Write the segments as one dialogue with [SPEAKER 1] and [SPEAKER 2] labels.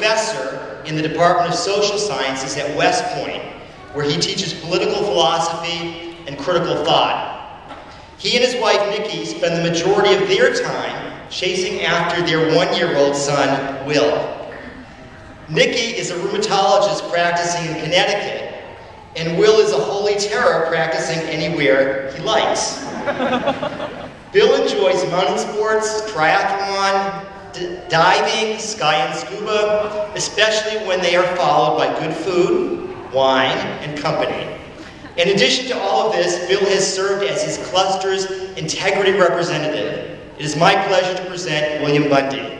[SPEAKER 1] professor in the Department of Social Sciences at West Point, where he teaches political philosophy and critical thought. He and his wife, Nikki, spend the majority of their time chasing after their one-year-old son, Will. Nikki is a rheumatologist practicing in Connecticut, and Will is a holy terror practicing anywhere he likes. Bill enjoys mountain sports, triathlon, diving, sky and scuba, especially when they are followed by good food, wine, and company. In addition to all of this, Bill has served as his cluster's integrity representative. It is my pleasure to present William Bundy.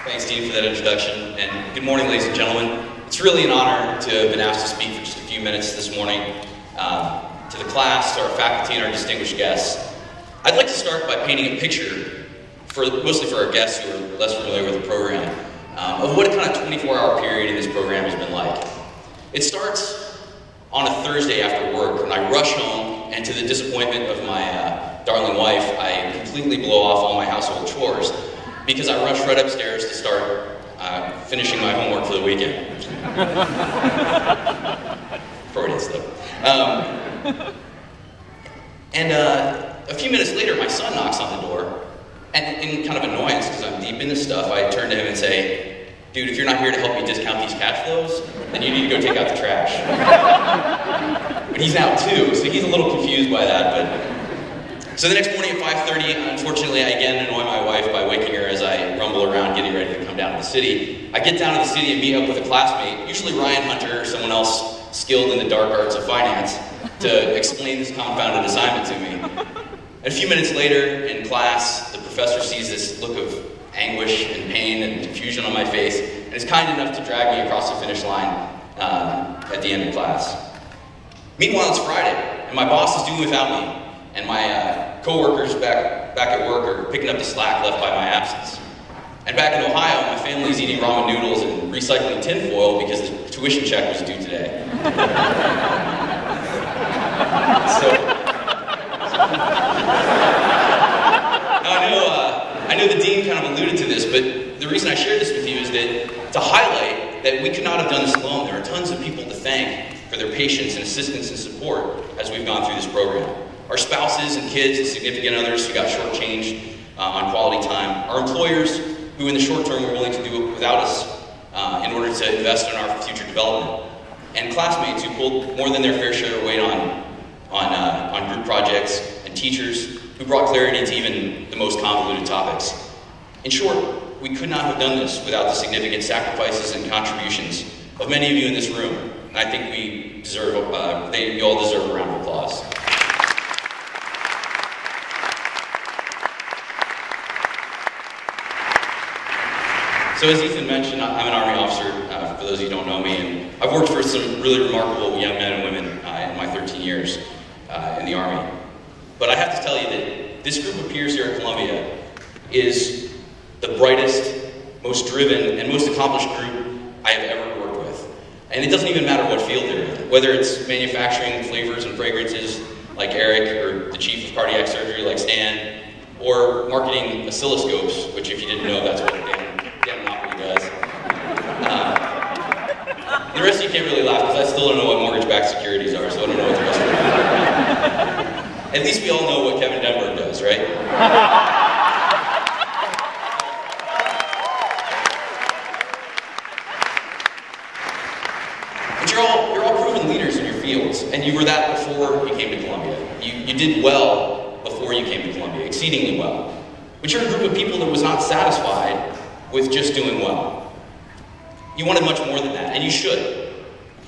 [SPEAKER 2] Thanks, Dean, for that introduction, and good morning, ladies and gentlemen. It's really an honor to have been asked to speak for just a few minutes this morning to the class, to our faculty, and our distinguished guests. I'd like to start by painting a picture, mostly for our guests who are less familiar with the program, of what a kind of 24-hour period in this program has been like. It starts on a Thursday after work, and I rush home, and to the disappointment of my darling wife, I completely blow off all my household chores, because I rush right upstairs to start finishing my homework for the weekend. Freudian stuff. A few minutes later, my son knocks on the door, and in kind of annoyance, because I'm deep into stuff, I turn to him and say, "Dude, if you're not here to help me discount these cash flows, then you need to go take out the trash." But he's out too, so he's a little confused by that, but... So the next morning at 5:30, unfortunately, I again annoy my wife by waking her as I rumble around getting ready to come down to the city. I get down to the city and meet up with a classmate, usually Ryan Hunter or someone else skilled in the dark arts of finance, to explain this confounded assignment to me. And a few minutes later, in class, the professor sees this look of anguish and pain and confusion on my face, and is kind enough to drag me across the finish line at the end of class. Meanwhile, it's Friday, and my boss is doing without me. And my co-workers back at work are picking up the slack left by my absence. And back in Ohio, my family's eating ramen noodles and recycling tinfoil because the tuition check was due today. I know the dean kind of alluded to this, but the reason I share this with you is that to highlight that we could not have done this alone. There are tons of people to thank for their patience and assistance and support as we've gone through this program. Our spouses and kids and significant others who got shortchanged on quality time. Our employers who in the short term were willing to do it without us in order to invest in our future development. And classmates who pulled more than their fair share of weight on group projects, and teachers who brought clarity to even the most convoluted topics. In short, we could not have done this without the significant sacrifices and contributions of many of you in this room. And I think you all deserve a round of applause. So as Ethan mentioned, I'm an Army officer, for those of you who don't know me, and I've worked for some really remarkable young men and women in my 13 years in the Army. But I have to tell you that this group of peers here at Columbia is the brightest, most driven, and most accomplished group I have ever worked with. And it doesn't even matter what field they're in, whether it's manufacturing flavors and fragrances like Eric, or the chief of cardiac surgery like Stan, or marketing oscilloscopes, which if you didn't know, that's what Dan Monopoly does. The rest of you can't really laugh because I still don't know what mortgage-backed securities are, so I don't know what the rest of it is. At least we all know what Kevin Denberg does, right? But you're all proven leaders in your fields, and you were that before you came to Columbia. You did well before you came to Columbia, exceedingly well. But you're a group of people that was not satisfied with just doing well. You wanted much more than that, and you should.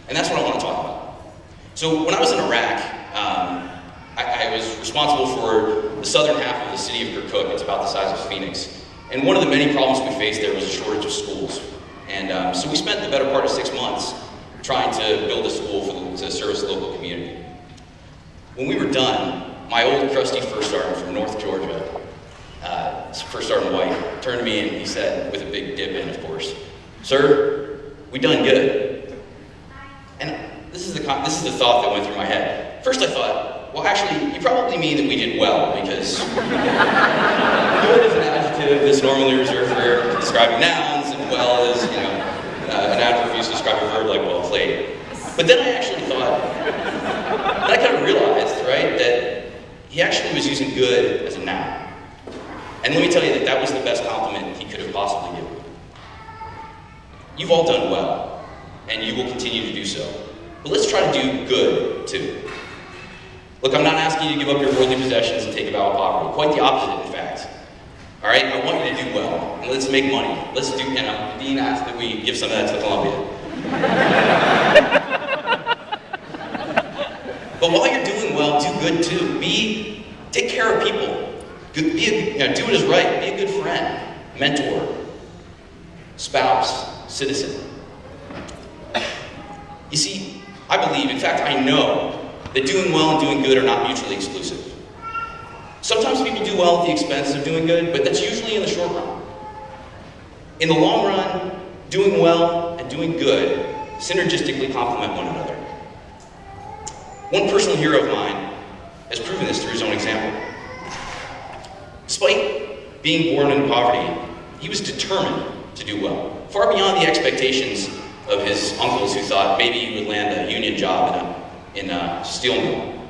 [SPEAKER 2] And that's what I want to talk about. So when I was in Iraq, I was responsible for the southern half of the city of Kirkuk. It's about the size of Phoenix. And one of the many problems we faced there was a shortage of schools. And so we spent the better part of 6 months trying to build a school to service the local community. When we were done, my old crusty first sergeant from North Georgia, First Sergeant White, turned to me and he said, with a big dip in, of course, "Sir, we done good." And this is the thought that went through my head. First I thought, Well, actually, you probably mean that we did well, because good is an adjective that's normally reserved for describing nouns, and well is, an adverb used to describe a verb like well played. But then I actually thought, and I kind of realized, right, that he actually was using good as a noun. And let me tell you that that was the best compliment he could have possibly given. You've all done well, and you will continue to do so. But let's try to do good, too. Look, I'm not asking you to give up your worldly possessions and take a vow of poverty. Quite the opposite, in fact. All right? I want you to do well, and let's make money. Let's do, Dean asked that we give some of that to Columbia. But while you're doing well, do good, too. Take care of people. Do what is right. Be a good friend, mentor, spouse, citizen. You see, I believe, in fact, I know that doing well and doing good are not mutually exclusive. Sometimes people do well at the expense of doing good, but that's usually in the short run. In the long run, doing well and doing good synergistically complement one another. One personal hero of mine has proven this through his own example. Despite being born in poverty, he was determined to do well, far beyond the expectations of his uncles who thought maybe he would land a union job in a steel mill.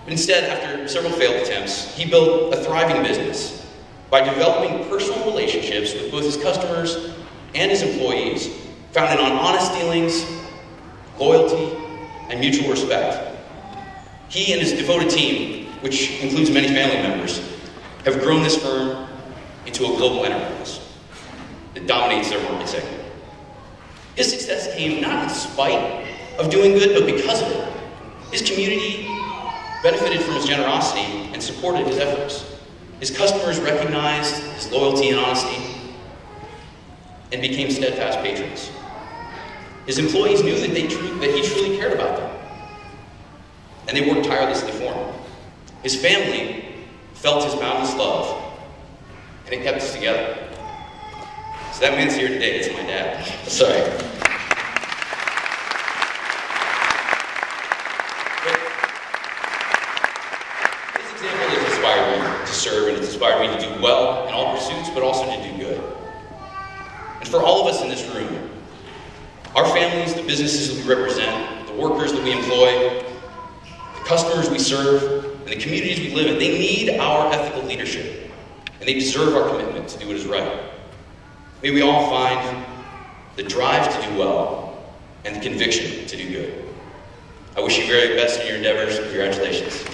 [SPEAKER 2] But instead, after several failed attempts, he built a thriving business by developing personal relationships with both his customers and his employees, founded on honest dealings, loyalty, and mutual respect. He and his devoted team, which includes many family members, have grown this firm into a global enterprise that dominates their market segment. His success came not in spite of doing good, but because of it. His community benefited from his generosity and supported his efforts. His customers recognized his loyalty and honesty and became steadfast patrons. His employees knew that he truly cared about them, and they worked tirelessly for him. His family felt his boundless love, and it kept us together. So that man's here today. It's my dad. Sorry. This example has inspired me to serve, and it's inspired me to do well in all pursuits, but also to do good. And for all of us in this room, our families, the businesses that we represent, the workers that we employ, the customers we serve, and the communities we live in, they need our ethical leadership, and they deserve our commitment to do what is right. May we all find the drive to do well and the conviction to do good. I wish you very best in your endeavors. Congratulations.